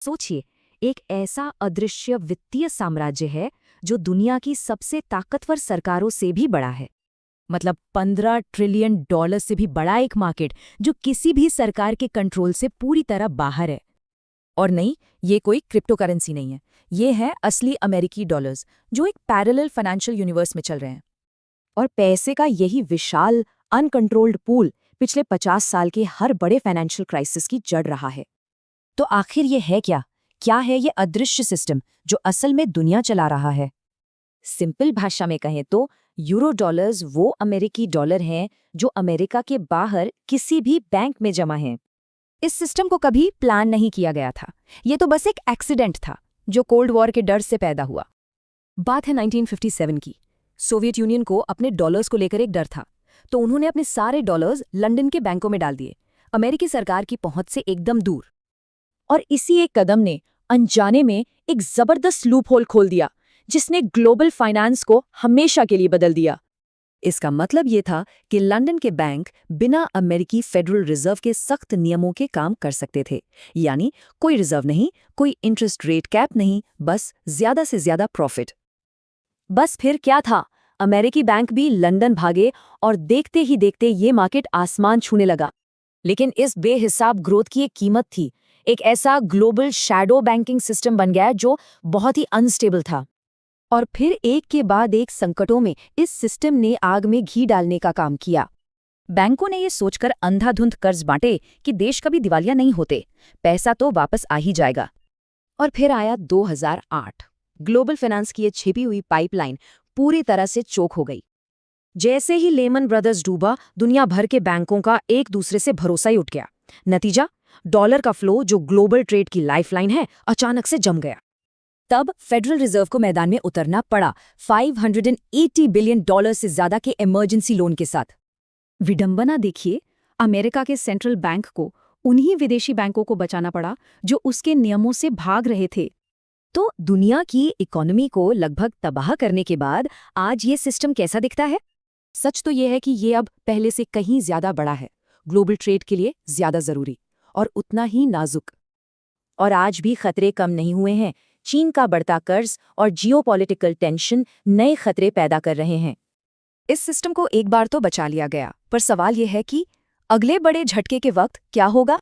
सोचिए, एक ऐसा अदृश्य वित्तीय साम्राज्य है जो दुनिया की सबसे ताकतवर सरकारों से भी बड़ा है। मतलब 15 ट्रिलियन डॉलर से भी बड़ा एक मार्केट जो किसी भी सरकार के कंट्रोल से पूरी तरह बाहर है। और नहीं, ये कोई क्रिप्टो करेंसी नहीं है। ये है असली अमेरिकी डॉलर्स जो एक पैरेलल फाइनेंशियल यूनिवर्स में चल रहे हैं। और पैसे का यही विशाल अनकंट्रोल्ड पूल पिछले 50 साल के हर बड़े फाइनेंशियल क्राइसिस की जड़ रहा है। तो आखिर ये है क्या? क्या है ये अदृश्य सिस्टम जो असल में दुनिया चला रहा है? सिंपल भाषा में कहें तो यूरो डॉलर्स वो अमेरिकी डॉलर हैं जो अमेरिका के बाहर किसी भी बैंक में जमा हैं। इस सिस्टम को कभी प्लान नहीं किया गया था। ये तो बस एक एक्सीडेंट था जो कोल्ड वॉर के डर से पैदा हुआ। बात है 1957 की। सोवियत यूनियन को अपने डॉलर्स को लेकर एक डर था, तो उन्होंने अपने सारे डॉलर्स लंदन के बैंकों में डाल दिए, अमेरिकी सरकार की पहुंच से एकदम दूर। और इसी एक कदम ने अनजाने में एक जबरदस्त लूपहोल खोल दिया जिसने ग्लोबल फाइनेंस को हमेशा के लिए बदल दिया। इसका मतलब ये था कि लंदन के बैंक बिना अमेरिकी फेडरल रिजर्व के सख्त नियमों के काम कर सकते थे। यानी कोई रिजर्व नहीं, कोई इंटरेस्ट रेट कैप नहीं, बस ज्यादा से ज्यादा प्रॉफिट। बस फिर क्या था, अमेरिकी बैंक भी लंदन भागे और देखते ही देखते ये मार्केट आसमान छूने लगा। लेकिन इस बेहिसाब ग्रोथ की एक कीमत थी। एक ऐसा ग्लोबल शैडो बैंकिंग सिस्टम बन गया जो बहुत ही अनस्टेबल था। और फिर एक के बाद एक संकटों में इस सिस्टम ने आग में घी डालने का काम किया। बैंकों ने ये सोचकर अंधाधुंध कर्ज बांटे कि देश कभी दिवालिया नहीं होते, पैसा तो वापस आ ही जाएगा। और फिर आया 2008। ग्लोबल फाइनेंस की ये छिपी हुई पाइपलाइन पूरी तरह से चोक हो गई। जैसे ही लेमन ब्रदर्स डूबा, दुनिया भर के बैंकों का एक दूसरे से भरोसा ही उठ गया। नतीजा, डॉलर का फ्लो जो ग्लोबल ट्रेड की लाइफलाइन है, अचानक से जम गया। तब फेडरल रिजर्व को मैदान में उतरना पड़ा, 580 बिलियन डॉलर से ज्यादा के इमरजेंसी लोन के साथ। विडंबना देखिए, अमेरिका के सेंट्रल बैंक को उन्हीं विदेशी बैंकों को बचाना पड़ा जो उसके नियमों से भाग रहे थे। तो दुनिया की इकोनॉमी को लगभग तबाह करने के बाद आज ये सिस्टम कैसा दिखता है? सच तो ये है कि ये अब पहले से कहीं ज्यादा बड़ा है, ग्लोबल ट्रेड के लिए ज्यादा जरूरी और उतना ही नाजुक। और आज भी खतरे कम नहीं हुए हैं। चीन का बढ़ता कर्ज और जियोपॉलिटिकल टेंशन नए खतरे पैदा कर रहे हैं। इस सिस्टम को एक बार तो बचा लिया गया, पर सवाल यह है कि अगले बड़े झटके के वक्त क्या होगा?